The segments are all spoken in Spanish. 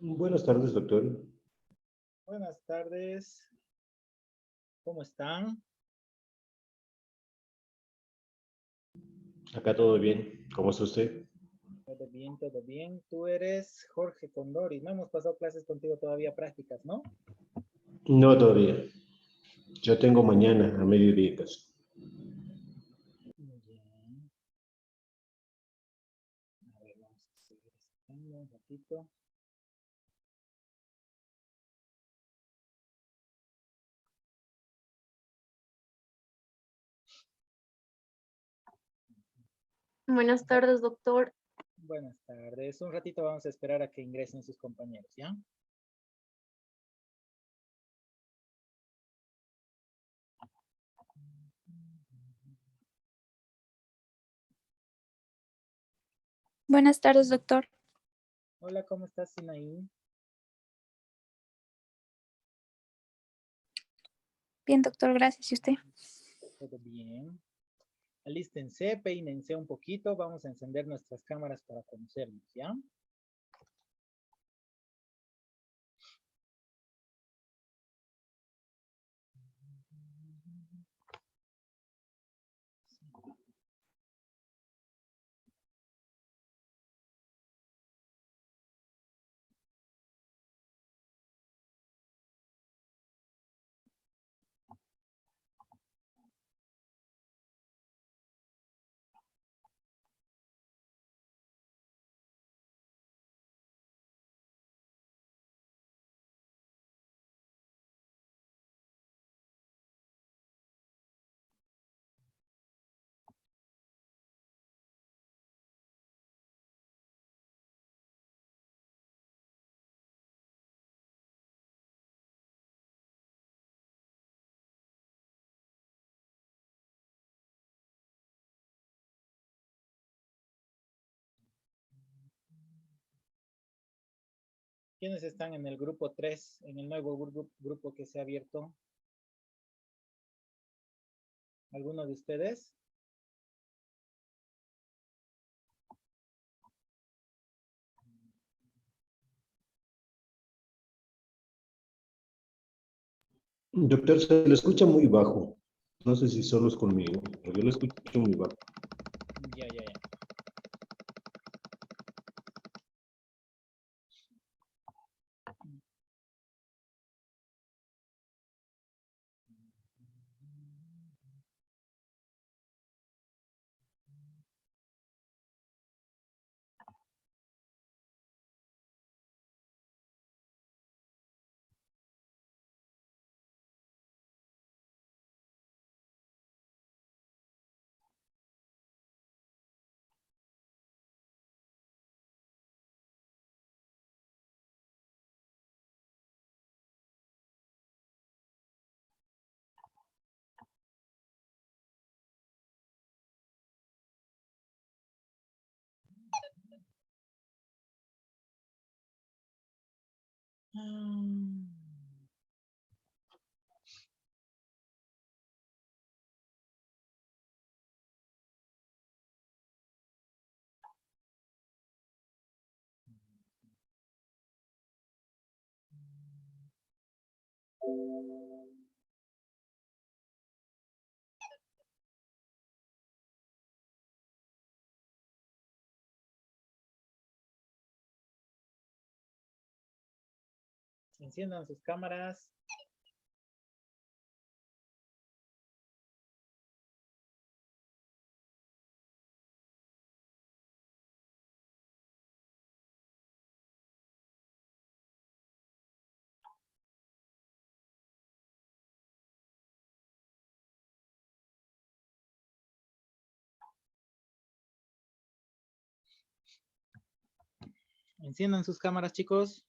Buenas tardes, doctor. Buenas tardes, ¿cómo están? Acá todo bien. ¿Cómo está usted? Todo bien, todo bien. Tú eres Jorge Condori. No hemos pasado clases contigo todavía prácticas, ¿no? No, todavía. Yo tengo mañana a mediodía casi. Muy bien. A ver, vamos a seguir esperando un ratito. Buenas tardes, doctor. Buenas tardes. Un ratito vamos a esperar a que ingresen sus compañeros, ¿ya? Buenas tardes, doctor. Hola, ¿cómo estás, Sinaí? Bien, doctor, gracias. ¿Y usted? Todo bien. Alístense, peínense un poquito. Vamos a encender nuestras cámaras para conocernos, ¿ya? ¿Quiénes están en el grupo 3, en el nuevo grupo que se ha abierto? ¿Alguno de ustedes? Doctor, se le escucha muy bajo. No sé si solo es conmigo, pero yo lo escucho muy bajo. Ya. Mm. Enciendan sus cámaras. Enciendan sus cámaras, chicos.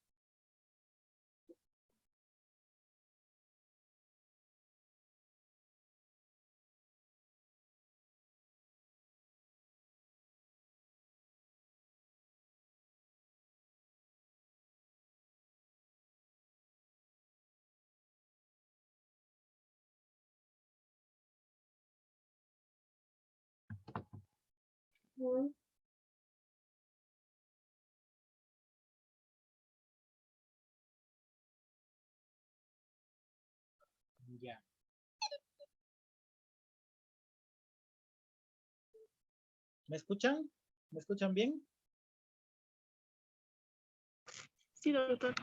Ya. ¿Me escuchan? ¿Me escuchan bien? Sí, doctor.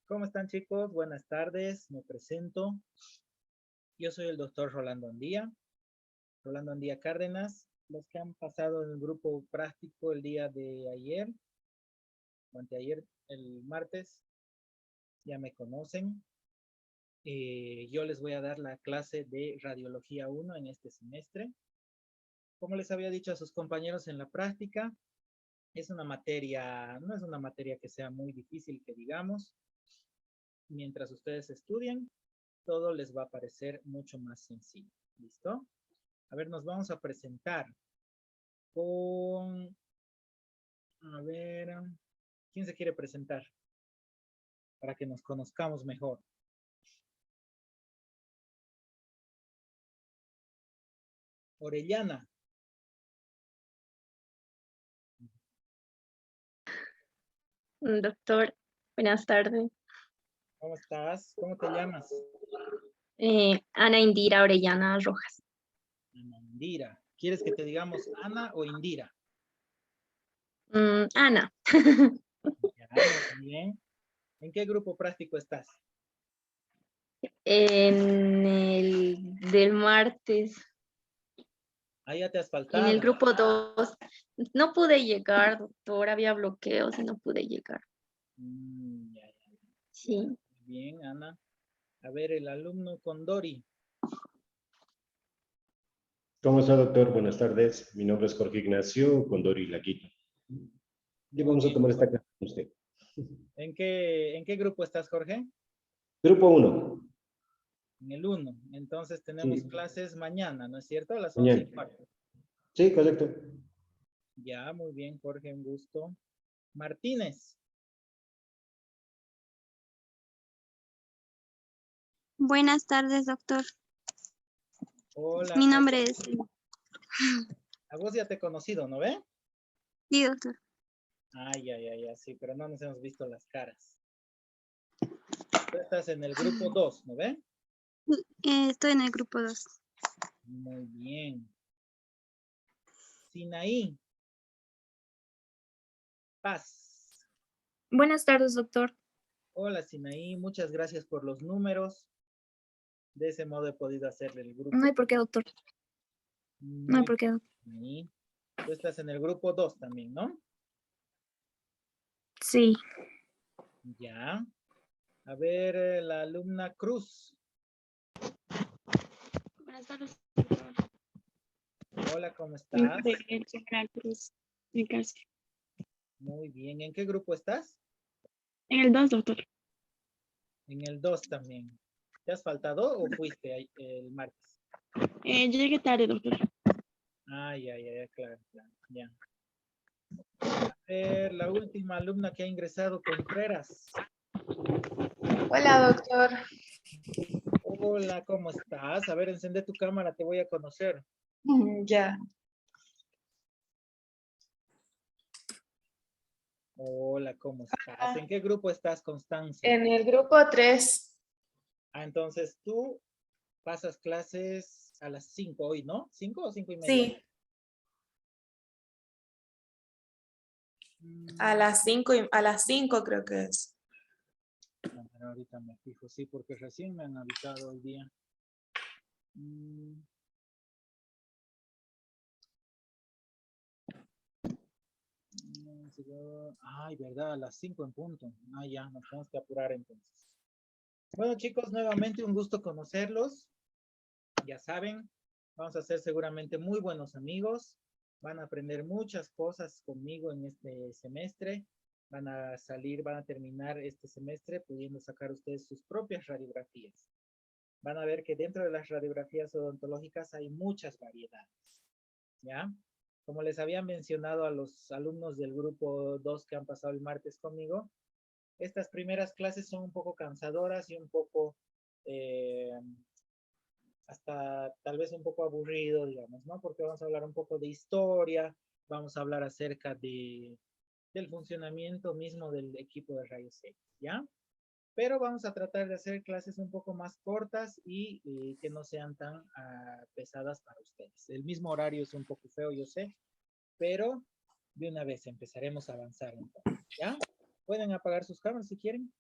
¿Cómo están, chicos? Buenas tardes, me presento. Yo soy el doctor Rolando Andía Cárdenas. Los que han pasado en el grupo práctico el día de ayer, o anteayer, el martes, ya me conocen. Yo les voy a dar la clase de Radiología 1 en este semestre. Como les había dicho a sus compañeros en la práctica, es una materia, no es una materia que sea muy difícil, que digamos. Mientras ustedes estudian, todo les va a parecer mucho más sencillo. ¿Listo? A ver, nos vamos a presentar con... A ver, ¿quién se quiere presentar? Para que nos conozcamos mejor. Orellana. Doctor, buenas tardes. ¿Cómo estás? ¿Cómo te llamas? Ana Indira Orellana Rojas. Ana Indira. ¿Quieres que te digamos Ana o Indira? Ana. Ya, muy bien. ¿En qué grupo práctico estás? En el del martes, Ah, ya te has en faltado. el grupo 2. No pude llegar, doctor, había bloqueos y no pude llegar. Ya. Sí. Bien, Ana. A ver, el alumno Condori. ¿Cómo está, doctor? Buenas tardes. Mi nombre es Jorge Ignacio Condori Laquito. Y Muy vamos a bien. tomar esta clase con usted. ¿En qué grupo estás, Jorge? Grupo 1. En el 1. Entonces tenemos Sí. clases mañana, ¿no es cierto? A las Mañana. 11:15. Sí, correcto. Ya, muy bien, Jorge, un gusto. Martínez. Buenas tardes, doctor. Hola. Mi nombre es... A vos ya te he conocido, ¿no ve? Sí, doctor. Ay, sí, pero no nos hemos visto las caras. Tú estás en el grupo 2, ¿no ve? Estoy en el grupo 2. Muy bien. Sinaí. Paz. Buenas tardes, doctor. Hola, Sinaí. Muchas gracias por los números. De ese modo he podido hacerle el grupo. No hay por qué, doctor. No hay Muy por qué, doctor. bien. Tú estás en el grupo 2 también, ¿no? Sí. Ya. A ver, la alumna Cruz. Buenas tardes, doctor. Hola, ¿cómo Mi estás? nombre es General Cruz. En clase. Muy bien. ¿En qué grupo estás? En el 2, doctor. En el 2 también. ¿Te has faltado o fuiste el martes? Llegué tarde, doctor. Claro, ya. A ver, la última alumna que ha ingresado, Contreras. Hola, doctor. Hola, ¿cómo estás? A ver, encende tu cámara, te voy a conocer. Ya. Hola, ¿cómo estás? ¿En qué grupo estás, Constanza? En el grupo 3. Entonces tú pasas clases a las 5 hoy, ¿no? ¿5 o 5:30? Sí, a las 5 creo que es. A ver, ahorita me fijo, sí, porque recién me han avisado hoy día. Ay, verdad, a las 5 en punto. Ya, nos tenemos que apurar entonces. Bueno, chicos, nuevamente un gusto conocerlos. Ya saben, vamos a ser seguramente muy buenos amigos. Van a aprender muchas cosas conmigo en este semestre. Van a terminar este semestre pudiendo sacar ustedes sus propias radiografías. Van a ver que dentro de las radiografías odontológicas hay muchas variedades. ¿Ya? Como les había mencionado a los alumnos del grupo 2 que han pasado el martes conmigo, estas primeras clases son un poco cansadoras y un poco, hasta tal vez un poco aburrido, digamos, ¿no? Porque vamos a hablar un poco de historia, vamos a hablar acerca del funcionamiento mismo del equipo de rayos X, ¿ya? Pero vamos a tratar de hacer clases un poco más cortas y que no sean tan pesadas para ustedes. El mismo horario es un poco feo, yo sé, pero de una vez empezaremos a avanzar entonces, ¿ya? Pueden apagar sus cámaras si quieren.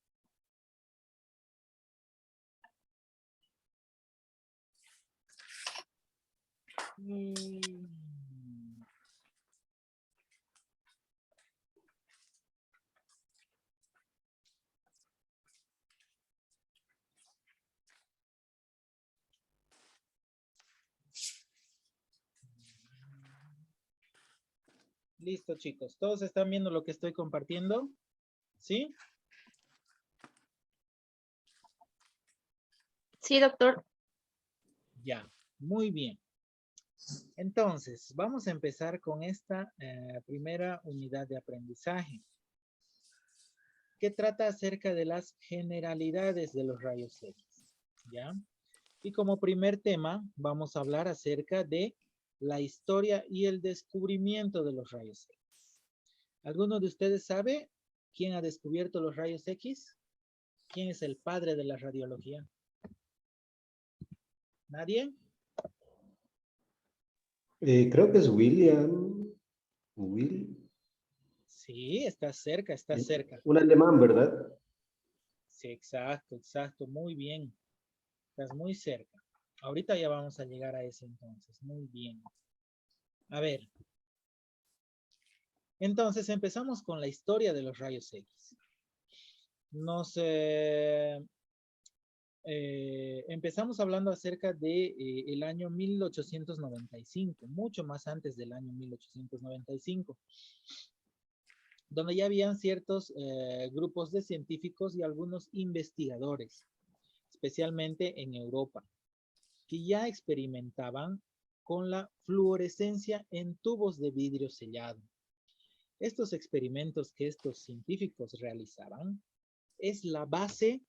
Listo, chicos. ¿Todos están viendo lo que estoy compartiendo? ¿Sí? Sí, doctor. Ya, muy bien. Entonces, vamos a empezar con esta primera unidad de aprendizaje, que trata acerca de las generalidades de los rayos X, ¿ya? Y como primer tema, vamos a hablar acerca de la historia y el descubrimiento de los rayos X. ¿Alguno de ustedes sabe quién ha descubierto los rayos X? ¿Quién es el padre de la radiología? ¿Nadie? Creo que es William. Will. Sí, está cerca, está cerca. Un alemán, ¿verdad? Sí, exacto, exacto. Muy bien. Estás muy cerca. Ahorita ya vamos a llegar a ese entonces. Muy bien. A ver. Entonces empezamos con la historia de los rayos X. Empezamos hablando acerca de el año 1895, mucho más antes del año 1895, donde ya habían ciertos grupos de científicos y algunos investigadores, especialmente en Europa, que ya experimentaban con la fluorescencia en tubos de vidrio sellado. Estos experimentos que estos científicos realizaban es la base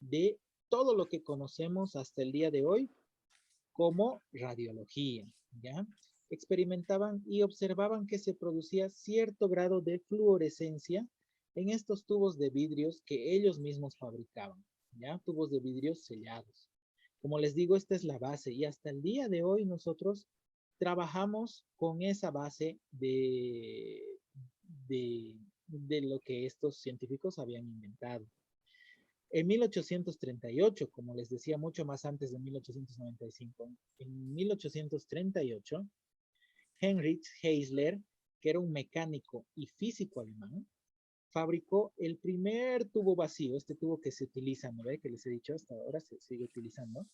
de todo lo que conocemos hasta el día de hoy como radiología, ¿ya? Experimentaban y observaban que se producía cierto grado de fluorescencia en estos tubos de vidrios que ellos mismos fabricaban, ¿ya? Tubos de vidrios sellados. Como les digo, esta es la base y hasta el día de hoy nosotros trabajamos con esa base de lo que estos científicos habían inventado. En 1838, como les decía, mucho más antes de 1895, en 1838, Heinrich Heisler, que era un mecánico y físico alemán, fabricó el primer tubo vacío, este tubo que se utiliza, ¿no ve? Que les he dicho hasta ahora, se sigue utilizando,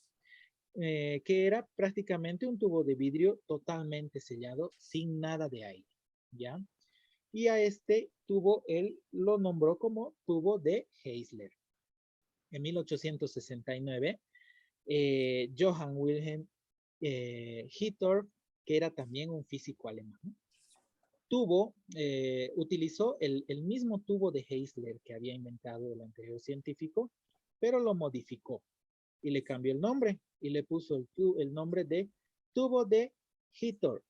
que era prácticamente un tubo de vidrio totalmente sellado, sin nada de aire, ¿ya? Y a este tubo él lo nombró como tubo de Heisler. En 1869, Johann Wilhelm Hittorf, que era también un físico alemán, utilizó el mismo tubo de Heisler que había inventado el anterior científico, pero lo modificó y le cambió el nombre y le puso el nombre de tubo de Hittorf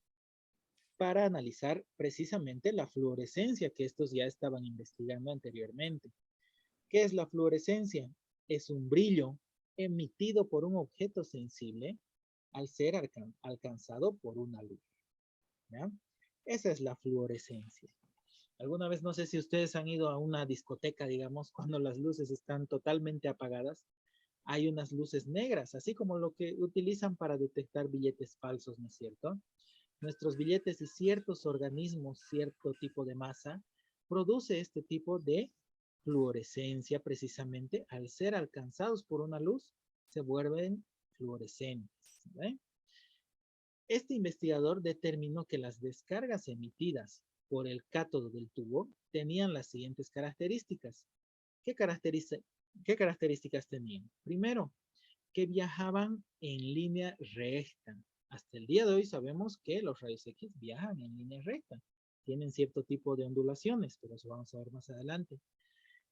para analizar precisamente la fluorescencia que estos ya estaban investigando anteriormente. ¿Qué es la fluorescencia? Es un brillo emitido por un objeto sensible al ser alcanzado por una luz, ¿ya? Esa es la fluorescencia. Alguna vez, no sé si ustedes han ido a una discoteca, digamos, cuando las luces están totalmente apagadas, hay unas luces negras, así como lo que utilizan para detectar billetes falsos, ¿no es cierto? Nuestros billetes y ciertos organismos, cierto tipo de masa, produce este tipo de fluorescencia precisamente al ser alcanzados por una luz, se vuelven fluorescentes, ¿ve? Este investigador determinó que las descargas emitidas por el cátodo del tubo tenían las siguientes características. ¿Qué características tenían? Primero, que viajaban en línea recta. Hasta el día de hoy sabemos que los rayos X viajan en línea recta. Tienen cierto tipo de ondulaciones, pero eso vamos a ver más adelante.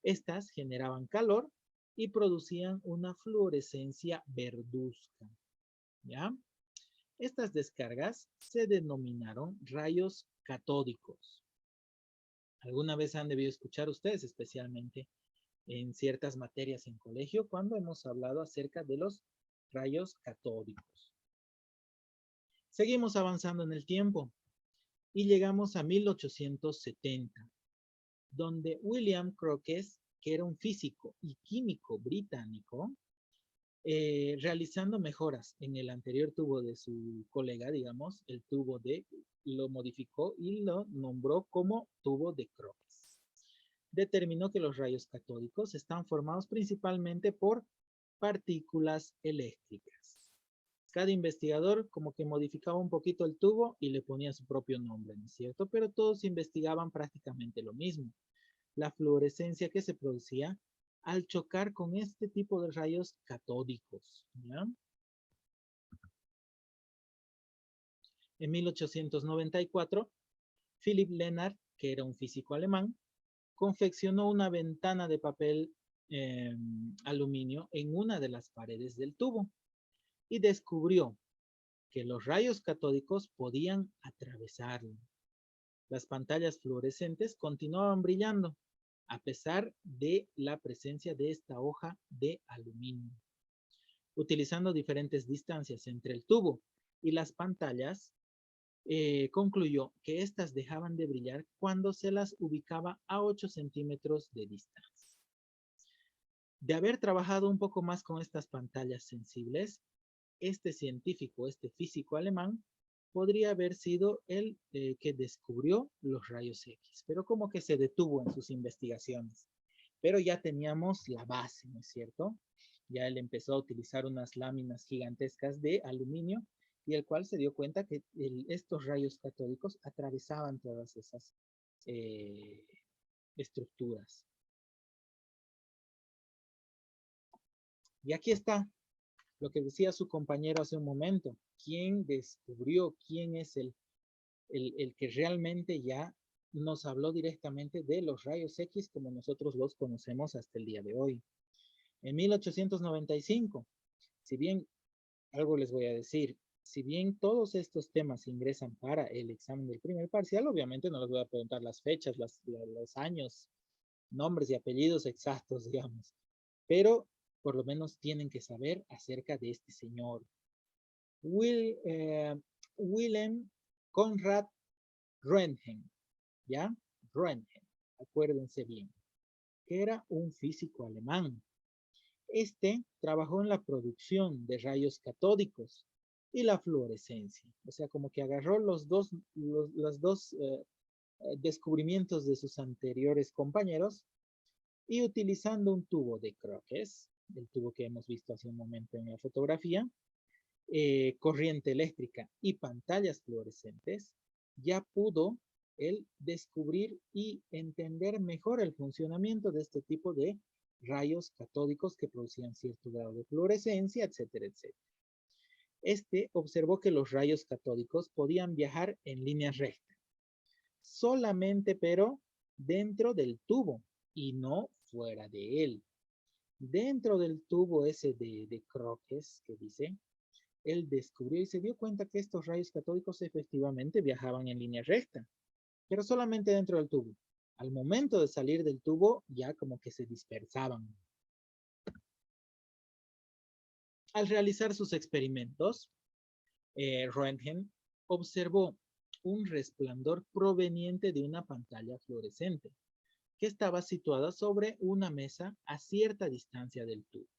Estas generaban calor y producían una fluorescencia verduzca, ¿ya? Estas descargas se denominaron rayos catódicos. Alguna vez han debido escuchar ustedes especialmente en ciertas materias en colegio cuando hemos hablado acerca de los rayos catódicos. Seguimos avanzando en el tiempo y llegamos a 1870, donde William Crookes, que era un físico y químico británico, realizando mejoras en el anterior tubo de su colega, digamos, el tubo lo modificó y lo nombró como tubo de Crookes. Determinó que los rayos catódicos están formados principalmente por partículas eléctricas. Cada investigador como que modificaba un poquito el tubo y le ponía su propio nombre, ¿no es cierto? Pero todos investigaban prácticamente lo mismo. La fluorescencia que se producía al chocar con este tipo de rayos catódicos, ¿ya? En 1894, Philipp Lenard, que era un físico alemán, confeccionó una ventana de papel aluminio en una de las paredes del tubo y descubrió que los rayos catódicos podían atravesarlo. Las pantallas fluorescentes continuaban brillando a pesar de la presencia de esta hoja de aluminio. Utilizando diferentes distancias entre el tubo y las pantallas, concluyó que éstas dejaban de brillar cuando se las ubicaba a 8 centímetros de distancia. De haber trabajado un poco más con estas pantallas sensibles, este científico, este físico alemán, podría haber sido el que descubrió los rayos X, pero como que se detuvo en sus investigaciones. Pero ya teníamos la base, ¿no es cierto? Ya él empezó a utilizar unas láminas gigantescas de aluminio y el cual se dio cuenta que estos rayos catódicos atravesaban todas esas estructuras. Y aquí está lo que decía su compañero hace un momento. ¿Quién descubrió? ¿Quién es el que realmente ya nos habló directamente de los rayos X como nosotros los conocemos hasta el día de hoy? En 1895, si bien, algo les voy a decir, si bien todos estos temas ingresan para el examen del primer parcial, obviamente no les voy a preguntar las fechas, los años, nombres y apellidos exactos, digamos, pero por lo menos tienen que saber acerca de este señor. Wilhelm Conrad Röntgen, ¿ya? Röntgen, acuérdense bien, que era un físico alemán. Este trabajó en la producción de rayos catódicos y la fluorescencia. O sea, como que agarró los dos descubrimientos de sus anteriores compañeros y utilizando un tubo de Crookes, el tubo que hemos visto hace un momento en la fotografía, corriente eléctrica y pantallas fluorescentes, ya pudo él descubrir y entender mejor el funcionamiento de este tipo de rayos catódicos que producían cierto grado de fluorescencia, etcétera, etcétera. Este observó que los rayos catódicos podían viajar en línea recta, solamente pero dentro del tubo y no fuera de él. Dentro del tubo ese de Crookes que dice, él descubrió y se dio cuenta que estos rayos catódicos efectivamente viajaban en línea recta, pero solamente dentro del tubo. Al momento de salir del tubo, ya como que se dispersaban. Al realizar sus experimentos, Röntgen observó un resplandor proveniente de una pantalla fluorescente que estaba situada sobre una mesa a cierta distancia del tubo.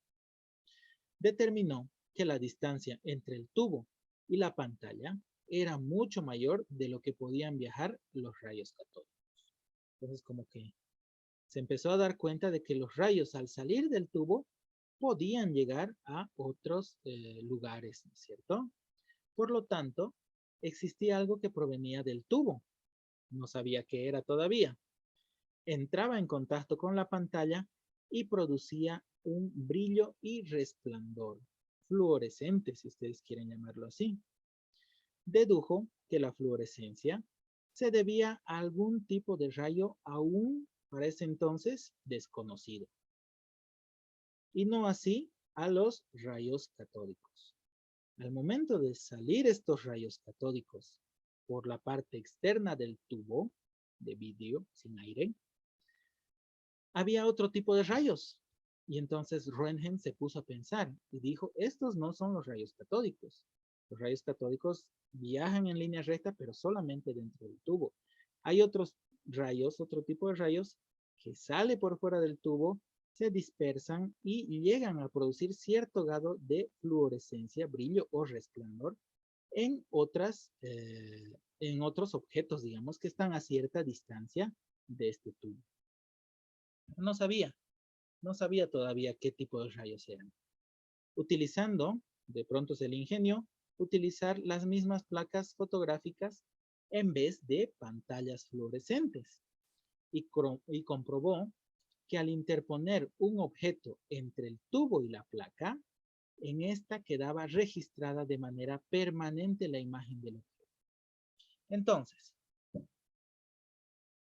Determinó que la distancia entre el tubo y la pantalla era mucho mayor de lo que podían viajar los rayos catódicos. Entonces, como que se empezó a dar cuenta de que los rayos al salir del tubo podían llegar a otros lugares, ¿no es cierto? Por lo tanto, existía algo que provenía del tubo. No sabía qué era todavía. Entraba en contacto con la pantalla y producía un brillo y resplandor fluorescente, si ustedes quieren llamarlo así. Dedujo que la fluorescencia se debía a algún tipo de rayo aún para ese entonces desconocido, y no así a los rayos catódicos. Al momento de salir estos rayos catódicos por la parte externa del tubo de vidrio sin aire, había otro tipo de rayos. Y entonces Röntgen se puso a pensar y dijo, estos no son los rayos catódicos. Los rayos catódicos viajan en línea recta, pero solamente dentro del tubo. Hay otros rayos, otro tipo de rayos que sale por fuera del tubo, se dispersan y llegan a producir cierto grado de fluorescencia, brillo o resplandor en otros objetos, digamos, que están a cierta distancia de este tubo. No sabía todavía qué tipo de rayos eran. Utilizando, de pronto se le ingenió, utilizar las mismas placas fotográficas en vez de pantallas fluorescentes. Y comprobó que al interponer un objeto entre el tubo y la placa, en esta quedaba registrada de manera permanente la imagen del objeto. Entonces,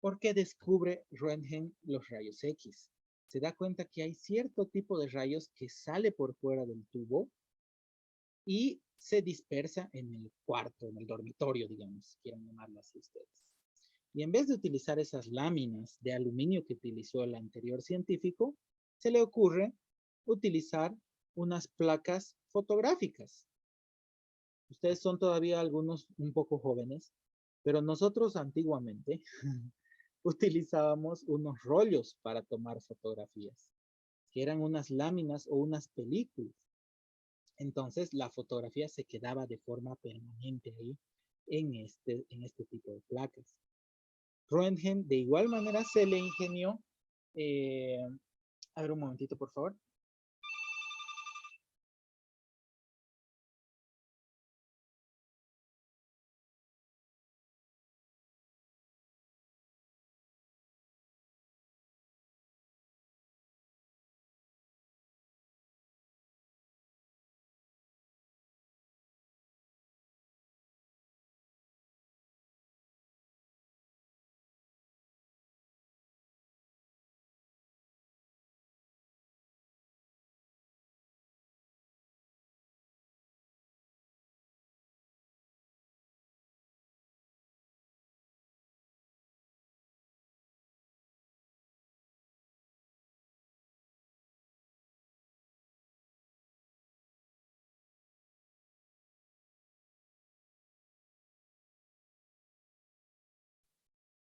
¿por qué descubre Röntgen los rayos X? Se da cuenta que hay cierto tipo de rayos que sale por fuera del tubo y se dispersa en el cuarto, en el dormitorio, digamos, quieran llamarlo así ustedes. Y en vez de utilizar esas láminas de aluminio que utilizó el anterior científico, se le ocurre utilizar unas placas fotográficas. Ustedes son todavía algunos un poco jóvenes, pero nosotros antiguamente utilizábamos unos rollos para tomar fotografías, que eran unas láminas o unas películas. Entonces la fotografía se quedaba de forma permanente ahí en este tipo de placas. Röntgen de igual manera se le ingenió, a ver un momentito por favor.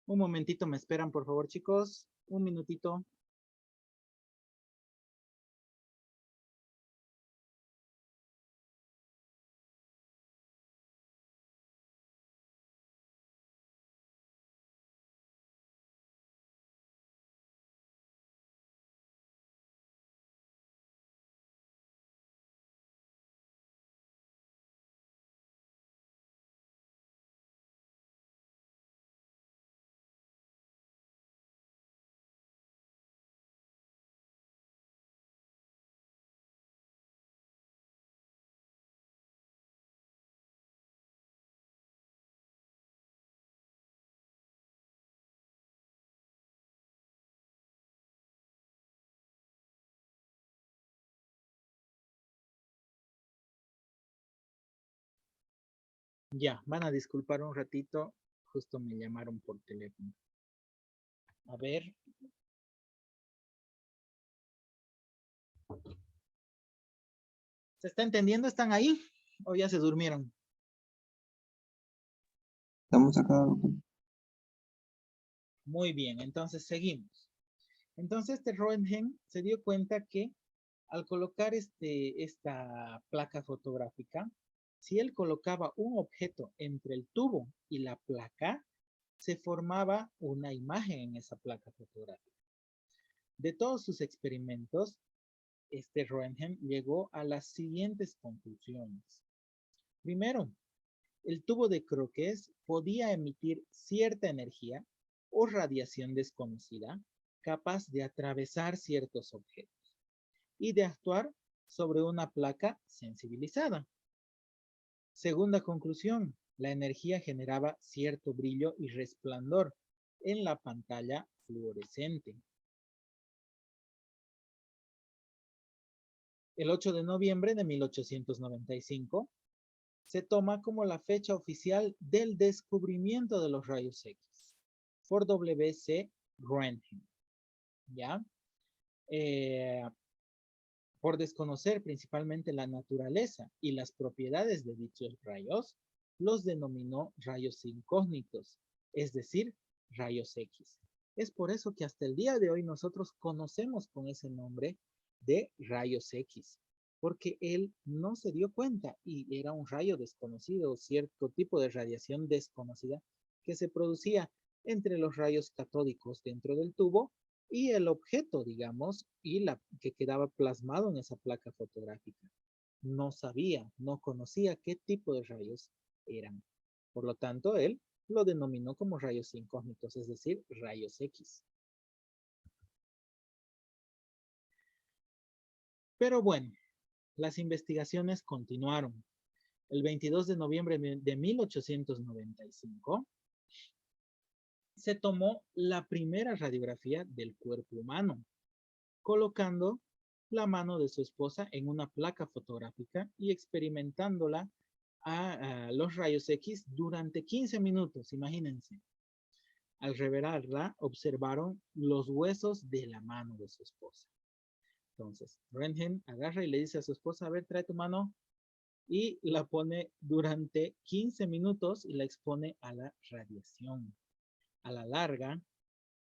Un momentito me esperan por favor chicos, un minutito. Ya, van a disculpar un ratito, justo me llamaron por teléfono. A ver. ¿Se está entendiendo? ¿Están ahí? ¿O ya se durmieron? Estamos acá, doctor. Muy bien, entonces seguimos. Entonces este Röntgen se dio cuenta que al colocar esta placa fotográfica, si él colocaba un objeto entre el tubo y la placa, se formaba una imagen en esa placa fotográfica. De todos sus experimentos, este Röntgen llegó a las siguientes conclusiones. Primero, el tubo de Crookes podía emitir cierta energía o radiación desconocida capaz de atravesar ciertos objetos y de actuar sobre una placa sensibilizada. Segunda conclusión, la energía generaba cierto brillo y resplandor en la pantalla fluorescente. El 8 de noviembre de 1895 se toma como la fecha oficial del descubrimiento de los rayos X por W.C. Röntgen. ¿ya? Por desconocer principalmente la naturaleza y las propiedades de dichos rayos, los denominó rayos incógnitos, es decir, rayos X. Es por eso que hasta el día de hoy nosotros conocemos con ese nombre de rayos X, porque él no se dio cuenta y era un rayo desconocido, cierto tipo de radiación desconocida que se producía entre los rayos catódicos dentro del tubo y el objeto, digamos, y la que quedaba plasmado en esa placa fotográfica. No sabía, no conocía qué tipo de rayos eran. Por lo tanto, él lo denominó como rayos incógnitos, es decir, rayos X. Pero bueno, las investigaciones continuaron. El 22 de noviembre de 1895 se tomó la primera radiografía del cuerpo humano, colocando la mano de su esposa en una placa fotográfica y experimentándola a los rayos X durante 15 minutos, imagínense. Al revelarla, observaron los huesos de la mano de su esposa. Entonces, Röntgen agarra y le dice a su esposa, a ver, trae tu mano, y la pone durante 15 minutos y la expone a la radiación. A la larga,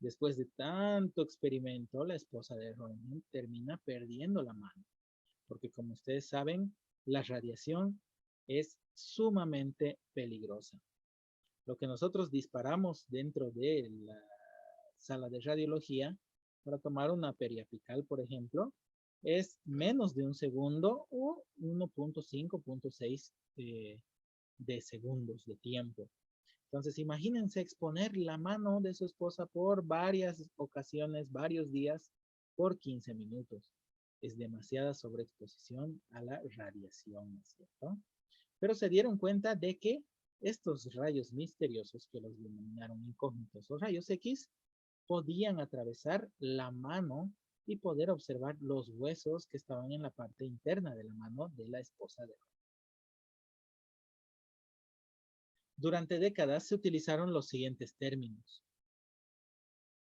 después de tanto experimento, la esposa de Röntgen termina perdiendo la mano, porque como ustedes saben, la radiación es sumamente peligrosa. Lo que nosotros disparamos dentro de la sala de radiología para tomar una periapical, por ejemplo, es menos de un segundo o 1.5, 0.6 de segundos de tiempo. Entonces, imagínense exponer la mano de su esposa por varias ocasiones, varios días, por 15 minutos. Es demasiada sobreexposición a la radiación, ¿no es cierto? Pero se dieron cuenta de que estos rayos misteriosos, que los denominaron incógnitos o rayos X, podían atravesar la mano y poder observar los huesos que estaban en la parte interna de la mano de la esposa de Röntgen. Durante décadas se utilizaron los siguientes términos.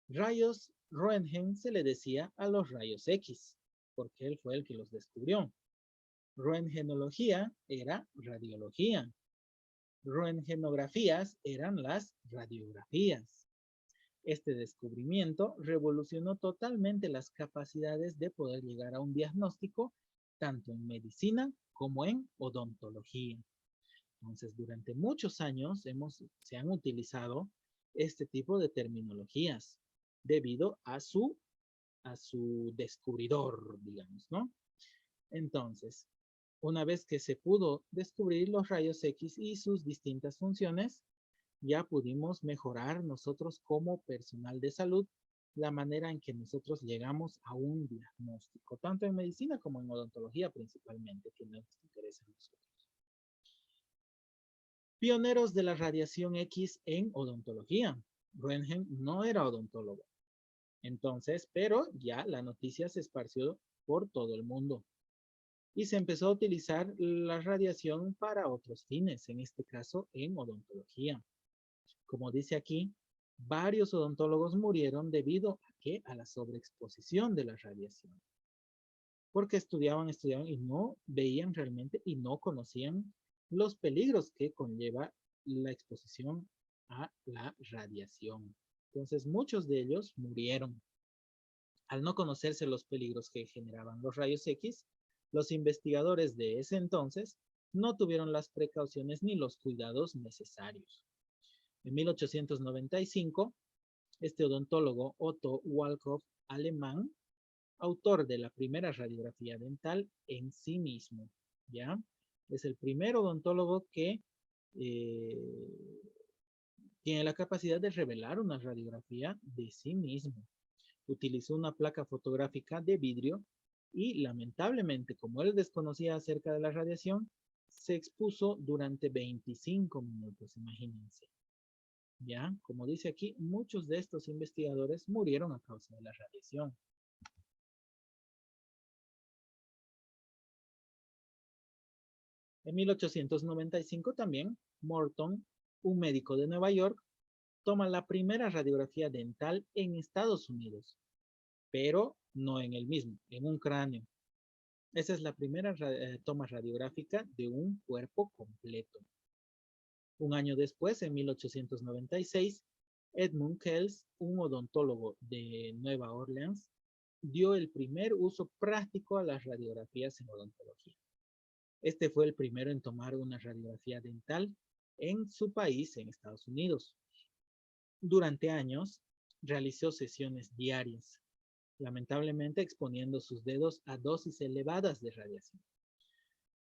Rayos Röntgen se le decía a los rayos X, porque él fue el que los descubrió. Röntgenología era radiología. Röntgenografías eran las radiografías. Este descubrimiento revolucionó totalmente las capacidades de poder llegar a un diagnóstico tanto en medicina como en odontología. Entonces, durante muchos años se han utilizado este tipo de terminologías debido a su descubridor, digamos, ¿no? Entonces, una vez que se pudo descubrir los rayos X y sus distintas funciones, ya pudimos mejorar nosotros como personal de salud la manera en que nosotros llegamos a un diagnóstico, tanto en medicina como en odontología principalmente, que nos interesa a nosotros. Pioneros de la radiación X en odontología. Röntgen no era odontólogo. Entonces, pero ya la noticia se esparció por todo el mundo. Y se empezó a utilizar la radiación para otros fines, en este caso en odontología. Como dice aquí, varios odontólogos murieron debido a ¿qué? A la sobreexposición de la radiación. Porque estudiaban y no veían realmente y no conocían los peligros que conlleva la exposición a la radiación. Entonces, muchos de ellos murieron. Al no conocerse los peligros que generaban los rayos X, los investigadores de ese entonces no tuvieron las precauciones ni los cuidados necesarios. En 1895, este odontólogo Otto Walkhoff, alemán, autor de la primera radiografía dental en sí mismo, ¿ya? Es el primer odontólogo que tiene la capacidad de revelar una radiografía de sí mismo. Utilizó una placa fotográfica de vidrio y lamentablemente, como él desconocía acerca de la radiación, se expuso durante 25 minutos, imagínense. Ya, como dice aquí, muchos de estos investigadores murieron a causa de la radiación. En 1895 también, Morton, un médico de Nueva York, toma la primera radiografía dental en Estados Unidos, pero no en el mismo, en un cráneo. Esa es la primera toma radiográfica de un cuerpo completo. Un año después, en 1896, Edmund Kells, un odontólogo de Nueva Orleans, dio el primer uso práctico a las radiografías en odontología. Este fue el primero en tomar una radiografía dental en su país, en Estados Unidos. Durante años, realizó sesiones diarias, lamentablemente exponiendo sus dedos a dosis elevadas de radiación.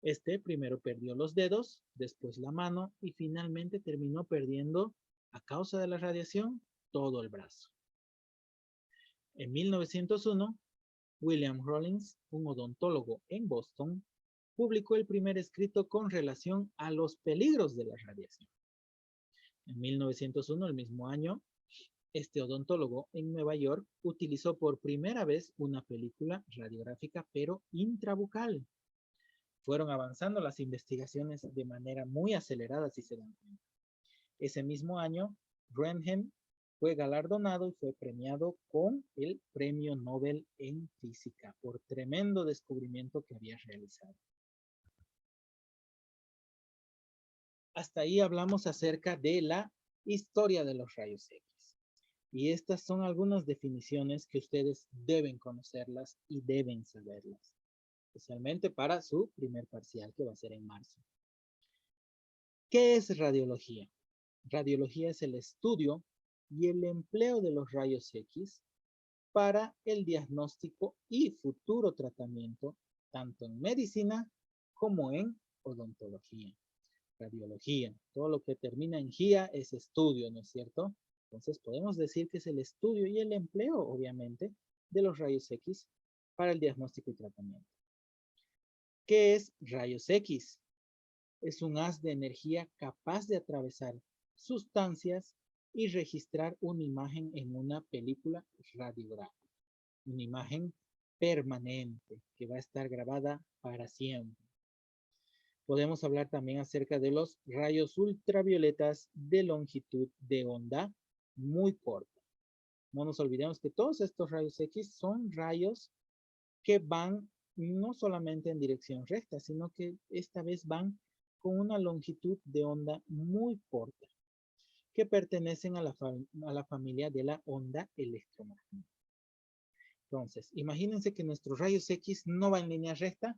Este primero perdió los dedos, después la mano y finalmente terminó perdiendo, a causa de la radiación, todo el brazo. En 1901, William Rollins, un odontólogo en Boston, publicó el primer escrito con relación a los peligros de la radiación. En 1901, el mismo año, este odontólogo en Nueva York utilizó por primera vez una película radiográfica, pero intrabucal. Fueron avanzando las investigaciones de manera muy acelerada, si se dan cuenta. Ese mismo año, Röntgen fue galardonado y fue premiado con el Premio Nobel en Física por tremendo descubrimiento que había realizado. Hasta ahí hablamos acerca de la historia de los rayos X. Y estas son algunas definiciones que ustedes deben conocerlas y deben saberlas, especialmente para su primer parcial que va a ser en marzo. ¿Qué es radiología? Radiología es el estudio y el empleo de los rayos X para el diagnóstico y futuro tratamiento, tanto en medicina como en odontología. Radiología, todo lo que termina en GIA es estudio, ¿no es cierto? Entonces podemos decir que es el estudio y el empleo, obviamente, de los rayos X para el diagnóstico y tratamiento. ¿Qué es rayos X? Es un haz de energía capaz de atravesar sustancias y registrar una imagen en una película radiográfica. Una imagen permanente que va a estar grabada para siempre. Podemos hablar también acerca de los rayos ultravioletas de longitud de onda muy corta. No nos olvidemos que todos estos rayos X son rayos que van no solamente en dirección recta, sino que esta vez van con una longitud de onda muy corta, que pertenecen a la familia de la onda electromagnética. Entonces, imagínense que nuestros rayos X no va en línea recta,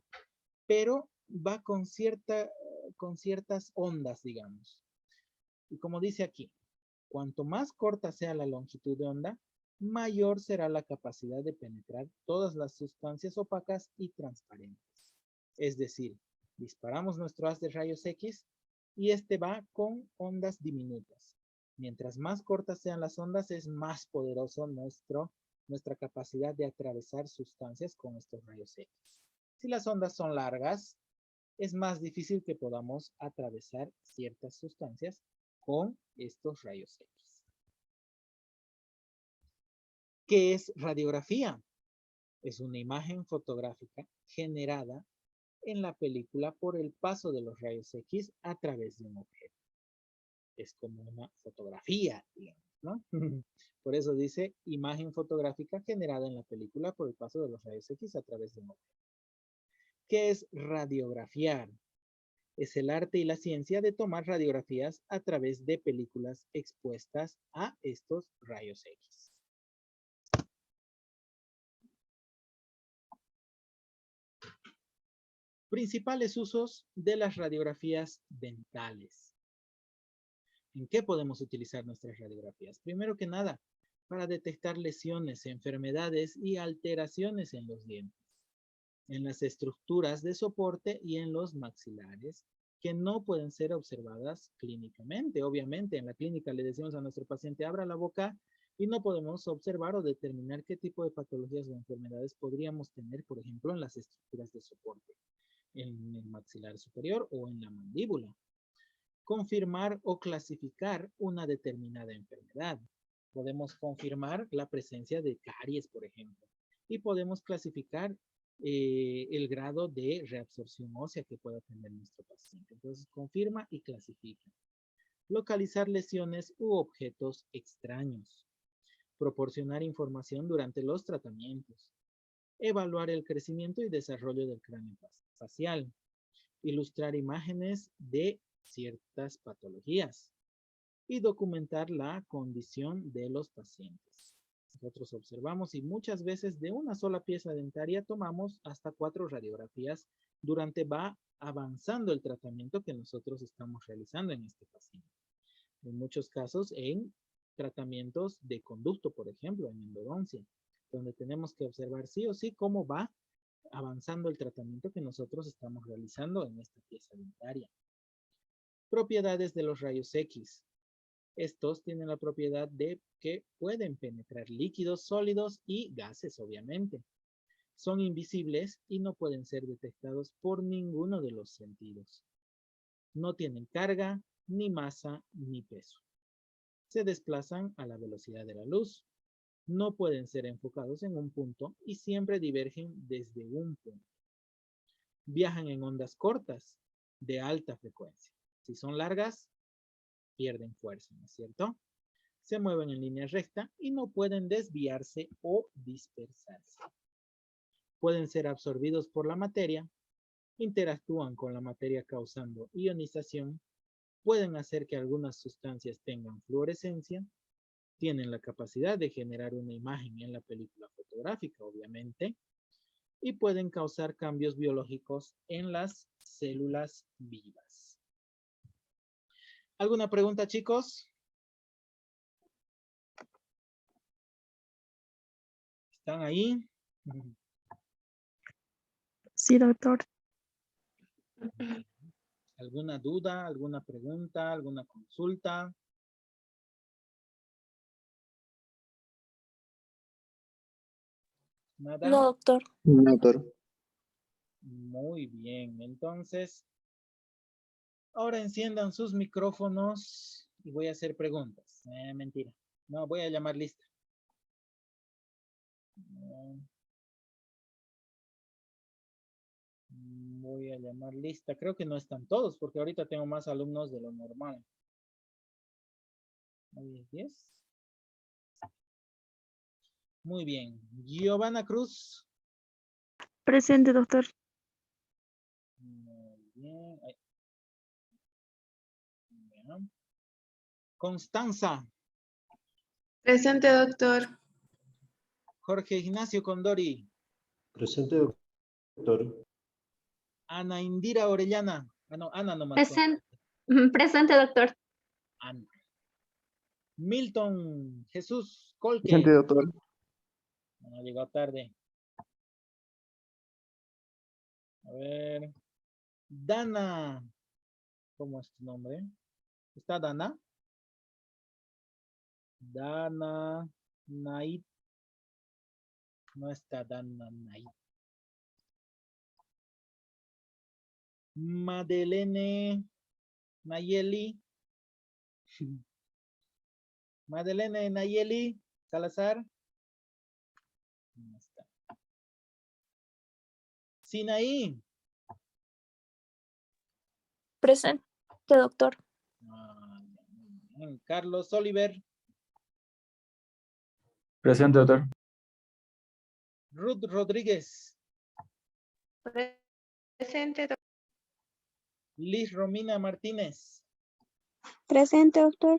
pero va con ciertas ondas, digamos. Y como dice aquí, cuanto más corta sea la longitud de onda, mayor será la capacidad de penetrar todas las sustancias opacas y transparentes. Es decir, disparamos nuestro haz de rayos X y este va con ondas diminutas. Mientras más cortas sean las ondas, es más poderoso nuestra capacidad de atravesar sustancias con estos rayos X. Si las ondas son largas, es más difícil que podamos atravesar ciertas sustancias con estos rayos X. ¿Qué es radiografía? Es una imagen fotográfica generada en la película por el paso de los rayos X a través de un objeto. Es como una fotografía, digamos, ¿no? Por eso dice imagen fotográfica generada en la película por el paso de los rayos X a través de un objeto. ¿Qué es radiografiar? Es el arte y la ciencia de tomar radiografías a través de películas expuestas a estos rayos X. Principales usos de las radiografías dentales. ¿En qué podemos utilizar nuestras radiografías? Primero que nada, para detectar lesiones, enfermedades y alteraciones en los dientes, en las estructuras de soporte y en los maxilares, que no pueden ser observadas clínicamente. Obviamente, en la clínica le decimos a nuestro paciente, abra la boca, y no podemos observar o determinar qué tipo de patologías o enfermedades podríamos tener, por ejemplo, en las estructuras de soporte, en el maxilar superior o en la mandíbula. Confirmar o clasificar una determinada enfermedad. Podemos confirmar la presencia de caries, por ejemplo, y podemos clasificar el grado de reabsorción ósea que pueda tener nuestro paciente. Entonces, confirma y clasifica. Localizar lesiones u objetos extraños. proporcionar información durante los tratamientos, evaluar el crecimiento y desarrollo del cráneo facial, ilustrar imágenes de ciertas patologías y documentar la condición de los pacientes. Nosotros observamos y muchas veces de una sola pieza dentaria tomamos hasta 4 radiografías durante va avanzando el tratamiento que nosotros estamos realizando en este paciente. En muchos casos en tratamientos de conducto, por ejemplo, en endodoncia, donde tenemos que observar sí o sí cómo va avanzando el tratamiento que nosotros estamos realizando en esta pieza dentaria. Propiedades de los rayos X. Estos tienen la propiedad de que pueden penetrar líquidos sólidos y gases, obviamente. Son invisibles y no pueden ser detectados por ninguno de los sentidos. No tienen carga, ni masa, ni peso. Se desplazan a la velocidad de la luz. No pueden ser enfocados en un punto y siempre divergen desde un punto. Viajan en ondas cortas de alta frecuencia. Si son largas, pierden fuerza, ¿no es cierto? Se mueven en línea recta y no pueden desviarse o dispersarse. Pueden ser absorbidos por la materia, interactúan con la materia causando ionización, pueden hacer que algunas sustancias tengan fluorescencia, tienen la capacidad de generar una imagen en la película fotográfica, obviamente, y pueden causar cambios biológicos en las células vivas. ¿Alguna pregunta, chicos? ¿Están ahí? Sí, doctor. ¿Alguna duda, alguna pregunta, alguna consulta? ¿Nada? No, doctor. No, doctor. Muy bien, entonces, ahora enciendan sus micrófonos y voy a hacer preguntas. Mentira. No, voy a llamar lista. Voy a llamar lista. Creo que no están todos porque ahorita tengo más alumnos de lo normal. Hoy es 10. Muy bien. Giovanna Cruz. Presente, doctor. Muy bien. Ahí. Bien. Constanza. Presente, doctor. Jorge Ignacio Condori. Presente, doctor. Ana Indira Orellana. Ah, no, Ana nomás. Presente, doctor. Ana. Milton Jesús Colque. Presente, doctor. No, llegó tarde. A ver. Dana. ¿Cómo es tu nombre? ¿Está Dana? Dana Naid. No está Dana Naid. Madelene Nayeli. Madelene Nayeli Salazar. No está. Sinaí. Presente, doctor. Carlos Oliver. Presente, doctor. Ruth Rodríguez. Presente, doctor. Liz Romina Martínez. Presente, doctor.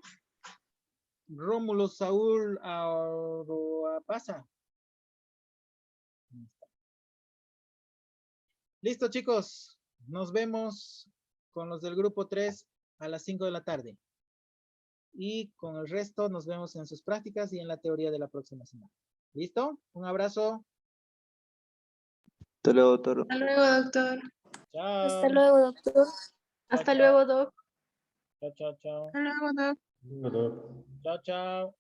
Rómulo Saúl Aroapasa. Listo, chicos. Nos vemos con los del grupo 3 a las 5 de la tarde. Y con el resto nos vemos en sus prácticas y en la teoría de la próxima semana. ¿Listo? Un abrazo. Hasta luego, doctor. Hasta luego, doctor. Chao. Hasta luego, doctor. Hasta chao. luego, Doc. Chao, chao, chao. Hasta luego, doctor. No, doctor. Chao, chao.